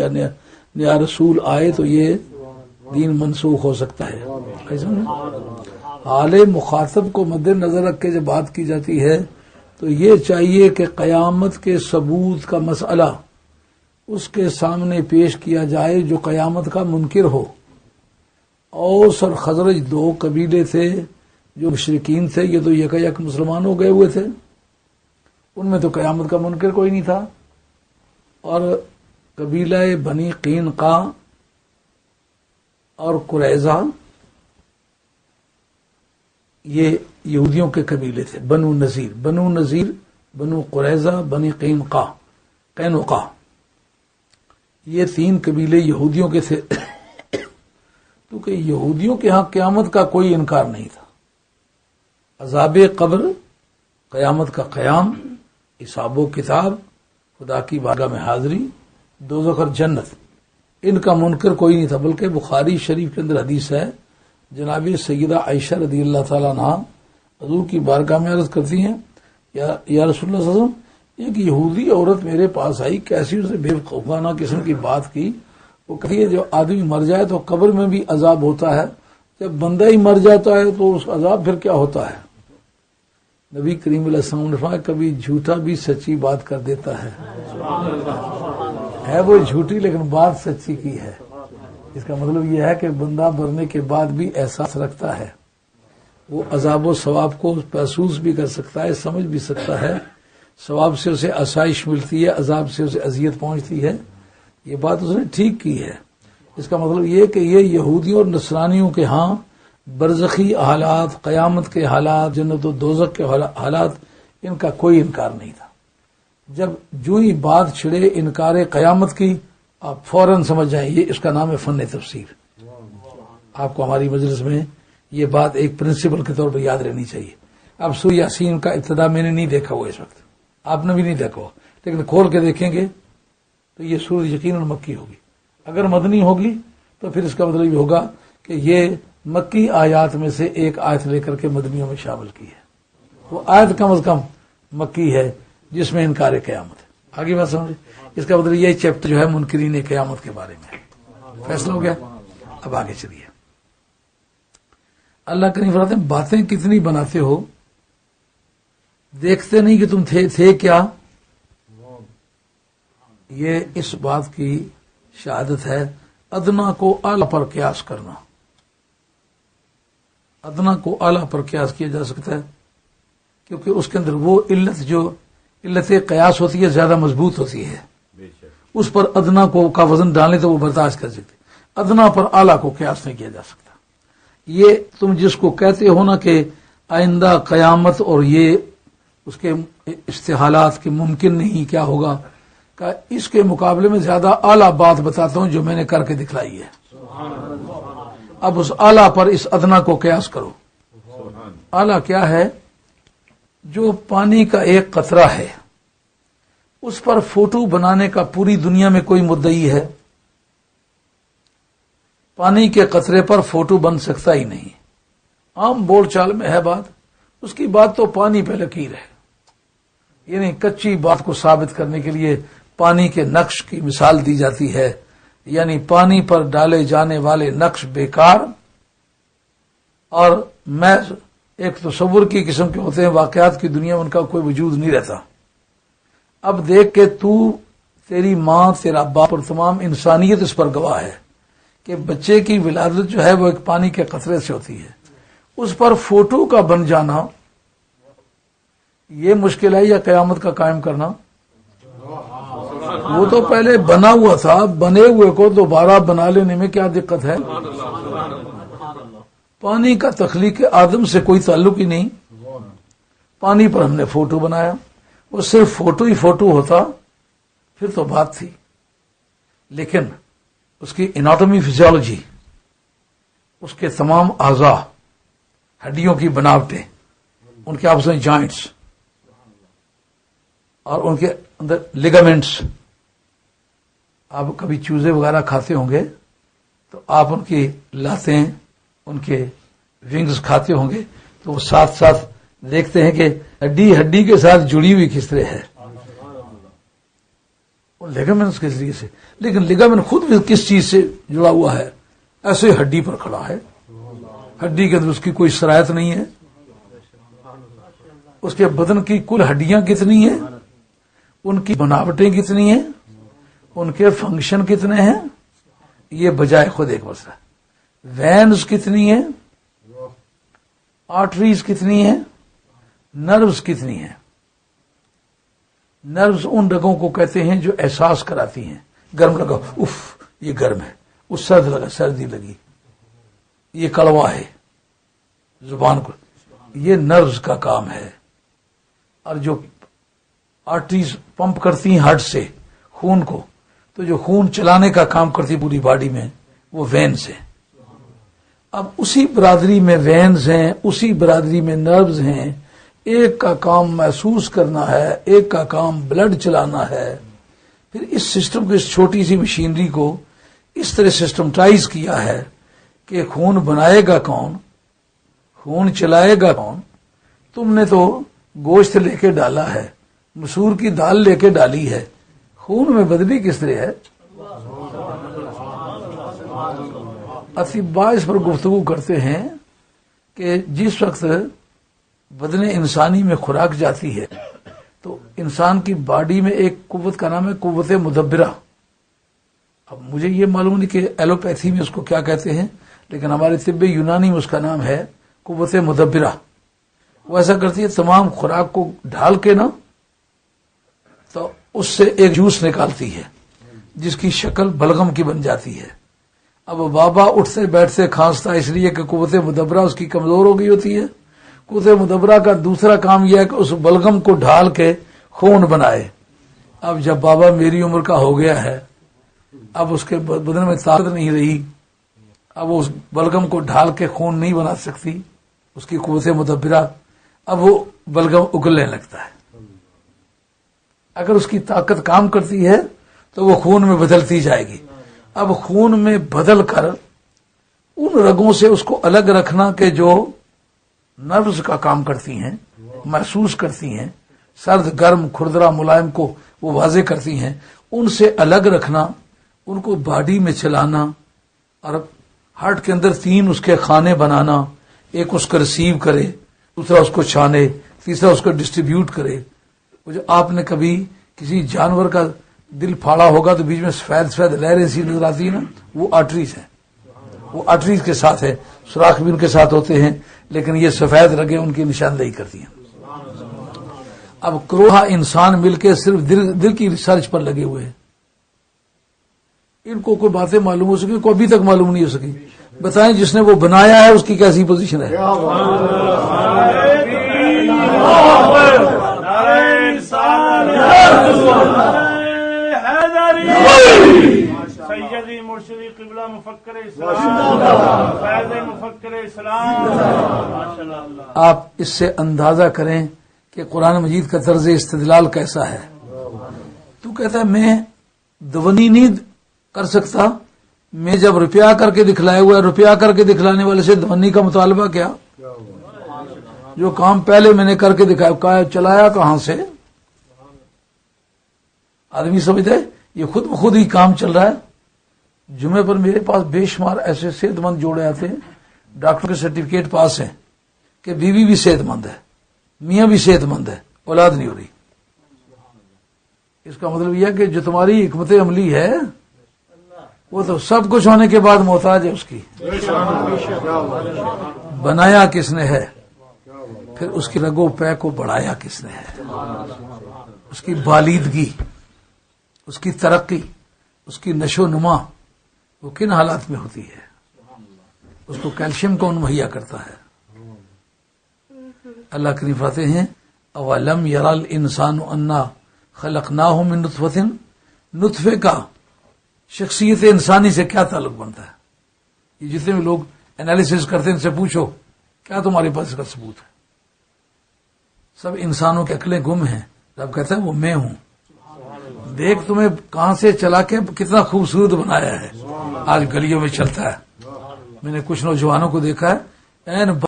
یا نیا رسول آئے تو یہ دین منسوخ ہو سکتا ہے. حال مخاطب کو مد نظر رکھ کے جب بات کی جاتی ہے تو یہ چاہیے کہ قیامت کے ثبوت کا مسئلہ اس کے سامنے پیش کیا جائے جو قیامت کا منکر ہو. اوس اور خزرج دو قبیلے تھے جو مشرکین تھے، یہ تو یک یک مسلمان ہو گئے ہوئے تھے، ان میں تو قیامت کا منکر کوئی نہیں تھا. اور قبیلہ بنی قینقاع اور قریظہ یہ یہودیوں کے قبیلے تھے. بنو نذیر، بنو قریظہ، بنی قینقاع، یہ تین قبیلے یہودیوں کے تھے. کیونکہ یہودیوں کے ہاں قیامت کا کوئی انکار نہیں تھا. عذاب قبر، قیامت کا قیام، حساب و کتاب، خدا کی بارگاہ میں حاضری، دوزخ اور جنت، ان کا منکر کوئی نہیں تھا. بلکہ بخاری شریف کے اندر حدیث ہے، جناب سیدہ عائشہ رضی اللہ تعالیٰ عنہ حضور کی بارگاہ میں عرض کرتی ہیں، یا رسول اللہ صلی اللہ علیہ وسلم، ایک یہودی عورت میرے پاس آئی، کیسی اسے بے وقوفانہ قسم کی بات کی. وہ کہتی ہے جو آدمی مر جائے تو قبر میں بھی عذاب ہوتا ہے، جب بندہ ہی مر جاتا ہے تو اس عذاب پھر کیا ہوتا ہے؟ نبی کریم علیہ السلام نے فرمایا کبھی جھوٹا بھی سچی بات کر دیتا ہے وہ جھوٹی لیکن بات سچی کی ہے. اس کا مطلب یہ ہے کہ بندہ مرنے کے بعد بھی احساس رکھتا ہے، وہ عذاب و ثواب کو محسوس بھی کر سکتا ہے، سمجھ بھی سکتا ہے. ثواب سے اسے آسائش ملتی ہے، عذاب سے اسے اذیت پہنچتی ہے. یہ بات اس نے ٹھیک کی ہے. اس کا مطلب یہ کہ یہ یہودیوں اور نصرانیوں کے ہاں برزخی حالات، قیامت کے حالات، جنت و دوزخ کے حالات، ان کا کوئی انکار نہیں تھا. جب جو ہی بات چھڑے انکار قیامت کی، آپ فوراً سمجھ جائیں یہ اس کا نام ہے فن تفسیر. آپ کو ہماری مجلس میں یہ بات ایک پرنسپل کے طور پر یاد رہنی چاہیے. اب سورہ یاسین کا ابتدا میں نے نہیں دیکھا ہوا اس وقت، آپ نے بھی نہیں دیکھا ہوا، لیکن کھول کے دیکھیں گے تو یہ سورہ یقیناً مکی ہوگی. اگر مدنی ہوگی تو پھر اس کا مطلب یہ ہوگا کہ یہ مکی آیات میں سے ایک آیت لے کر کے مدنیوں میں شامل کی ہے. وہ آیت کم از کم مکی ہے جس میں انکار قیامت ہے. آگے بات سمجھے؟ اس کا مطلب یہ چیپٹر جو ہے منکرین قیامت کے بارے میں فیصلہ ہو گیا. اب آگے چلیے. اللہ کریم فرماتے ہیں باتیں کتنی بناتے ہو، دیکھتے نہیں کہ تم تھے کیا. یہ اس بات کی شہادت ہے ادنا کو اعلیٰ پر قیاس کرنا. ادنا کو اعلیٰ پر قیاس کیا جا سکتا ہے کیونکہ اس کے اندر وہ علت جو علت قیاس ہوتی ہے زیادہ مضبوط ہوتی ہے. اس پر ادنا کا وزن ڈالیں تو وہ برداشت کر سکتے. ادنا پر اعلیٰ کو قیاس نہیں کیا جا سکتا. یہ تم جس کو کہتے ہو نا کہ آئندہ قیامت اور یہ اس کے استحالات کے ممکن نہیں، کیا ہوگا، کہ اس کے مقابلے میں زیادہ اعلیٰ بات بتاتا ہوں جو میں نے کر کے دکھلائی ہے. اب اس اعلیٰ پر اس ادنا کو قیاس کرو. اعلیٰ کیا ہے؟ جو پانی کا ایک قطرہ ہے اس پر فوٹو بنانے کا پوری دنیا میں کوئی مدعی ہے؟ پانی کے قطرے پر فوٹو بن سکتا ہی نہیں. عام بول چال میں ہے بات، اس کی بات تو پانی پہ لکیر ہے. یعنی کچی بات کو ثابت کرنے کے لیے پانی کے نقش کی مثال دی جاتی ہے. یعنی پانی پر ڈالے جانے والے نقش بیکار اور محض ایک تصور کی قسم کے ہوتے ہیں، واقعات کی دنیا میں ان کا کوئی وجود نہیں رہتا. اب دیکھ کہ تیری ماں، تیرا باپ اور تمام انسانیت اس پر گواہ ہے کہ بچے کی ولادت جو ہے وہ ایک پانی کے قطرے سے ہوتی ہے. اس پر فوٹو کا بن جانا یہ مشکل ہے یا قیامت کا قائم کرنا؟ وہ تو پہلے بنا ہوا تھا، بنے ہوئے کو دوبارہ بنا لینے میں کیا دقت ہے؟ پانی کا تخلیق آدم سے کوئی تعلق ہی نہیں. پانی پر ہم نے فوٹو بنایا. وہ صرف فوٹو ہی فوٹو ہوتا پھر تو بات تھی، لیکن اس کی اناٹومی فزیولوجی، اس کے تمام اعضاء، ہڈیوں کی بناوٹیں، ان کے آپس میں جوائنٹس اور ان کے اندر لیگامنٹس. آپ کبھی چوزے وغیرہ کھاتے ہوں گے تو آپ ان کی لاتیں، ان کے ونگز کھاتے ہوں گے تو وہ ساتھ ساتھ دیکھتے ہیں کہ ہڈی کے ساتھ جڑی ہوئی کس طرح ہے. لیگامنٹس کے ذریعے سے. لیکن لیگامنٹ خود بھی کس چیز سے جڑا ہوا ہے؟ ایسے ہڈی پر کھڑا ہے. ہڈی کے اندر اس کی کوئی شرائط نہیں ہے. اس کے بدن کی کل ہڈیاں کتنی ہیں، ان کی بناوٹیں کتنی ہیں، ان کے فنکشن کتنے ہیں، یہ بجائے خود ایک مسئلہ. وینز کتنی ہیں، آرٹریز کتنی ہیں، نروز کتنی ہیں. نروز ان رگوں کو کہتے ہیں جو احساس کراتی ہیں. گرم لگا، اف یہ گرم ہے، اس سرد لگا سردی لگی، یہ کڑوا ہے زبان کو، یہ نروز کا کام ہے. اور جو آرٹریز پمپ کرتی ہیں ہارٹ سے خون کو، تو جو خون چلانے کا کام کرتی پوری باڈی میں، وہ وینز ہیں. اب اسی برادری میں وینز ہیں، اسی برادری میں نروز ہیں. ایک کا کام محسوس کرنا ہے، ایک کا کام بلڈ چلانا ہے. پھر اس سسٹم کو، اس چھوٹی سی مشینری کو اس طرح سسٹمٹائز کیا ہے کہ خون بنائے گا کون، خون چلائے گا کون. تم نے تو گوشت لے کے ڈالا ہے، مسور کی دال لے کے ڈالی ہے، خون میں بدلی کس طرح ہے؟ اطباء اس پر گفتگو کرتے ہیں کہ جس وقت بدن انسانی میں خوراک جاتی ہے تو انسان کی باڈی میں ایک قوت کا نام ہے قوت مدبرہ. اب مجھے یہ معلوم نہیں کہ ایلوپیتھی میں اس کو کیا کہتے ہیں، لیکن ہمارے طب یونانی میں اس کا نام ہے قوت مدبرہ. وہ ایسا کرتی ہے، تمام خوراک کو ڈھال کے نا تو اس سے ایک جوس نکالتی ہے جس کی شکل بلغم کی بن جاتی ہے. اب بابا اٹھتے بیٹھتے کھانستا اس لیے کہ قوت مدبرہ اس کی کمزور ہو گئی ہوتی ہے. قوت مدبرہ کا دوسرا کام یہ ہے کہ اس بلغم کو ڈھال کے خون بنائے. اب جب بابا میری عمر کا ہو گیا ہے، اب اس کے بدن میں طاقت نہیں رہی، اب وہ اس بلغم کو ڈھال کے خون نہیں بنا سکتی اس کی قوت مدبرہ. اب وہ بلغم اگلنے لگتا ہے. اگر اس کی طاقت کام کرتی ہے تو وہ خون میں بدلتی جائے گی. اب خون میں بدل کر ان رگوں سے اس کو الگ رکھنا کہ جو نروز کا کام کرتی ہیں، محسوس کرتی ہیں، سرد گرم کھردرا ملائم کو وہ واضح کرتی ہیں، ان سے الگ رکھنا، ان کو باڈی میں چلانا. اور ہارٹ کے اندر 3 اس کے خانے بنانا، ایک اس کو ریسیو کرے، دوسرا اس کو چھانے، تیسرا اس کو ڈسٹریبیوٹ کرے. وہ جو آپ نے کبھی کسی جانور کا دل پھاڑا ہوگا تو بیچ میں سفید سفید لہریں سی نظر آتی ہیں نا، وہ آرٹریز ہیں. وہ آرٹریز کے ساتھ ہے، سوراخ بھی ان کے ساتھ ہوتے ہیں، لیکن یہ سفید رگیں ان کی نشاندہی کرتی ہیں. اب کروڑا انسان مل کے صرف دل کی ریسرچ پر لگے ہوئے ہیں. ان کو کوئی باتیں معلوم ہو سکی، کوئی ابھی تک معلوم نہیں ہو سکی. بتائیں جس نے وہ بنایا ہے اس کی کیسی پوزیشن ہے؟ سیدی مرشدی قبلہ مفکر اسلام، فیض مفکر اسلام. آپ اس سے اندازہ کریں کہ قرآن مجید کا طرز استدلال کیسا ہے. تو کہتا ہے میں دونی نہیں کر سکتا، میں جب روپیہ کر کے دکھلایا ہوا ہے، روپیہ کر کے دکھلانے والے سے دونی کا مطالبہ کیا؟ جو کام پہلے میں نے کر کے دکھایا، چلایا کہاں سے؟ آدمی سمجھتے یہ خود بخود ہی کام چل رہا ہے. جمعے پر میرے پاس بے شمار ایسے صحت مند جوڑے آتے ہیں، ڈاکٹر کے سرٹیفکیٹ پاس ہیں کہ بیوی بھی صحت مند ہے، میاں بھی صحت مند ہے، اولاد نہیں ہو رہی. اس کا مطلب یہ ہے کہ جو تمہاری حکمت عملی ہے وہ تو سب کچھ ہونے کے بعد محتاج ہے اس کی. بنایا کس نے ہے، پھر اس کی رگو پے کو بڑھایا کس نے ہے، اس کی بالیدگی، اس کی ترقی، اس کی نشو نما وہ کن حالات میں ہوتی ہے؟ اس کو کیلشیم کون مہیا کرتا ہے؟ اللہ کریم فرماتے ہیں اولم یری الانسان انا خلقناہ من نطفۃ. نطفے کا شخصیت انسانی سے کیا تعلق بنتا ہے؟ یہ جتنے بھی لوگ انالیسس کرتے ہیں ان سے پوچھو کیا تمہارے پاس اس کا ثبوت ہے؟ سب انسانوں کے عقلیں گم ہیں. رب کہتا ہے وہ میں ہوں، دیکھ تمہیں کہاں سے چلا کے کتنا خوبصورت بنایا ہے. آج گلیوں میں چلتا ہے. میں نے کچھ نوجوانوں کو دیکھا ہے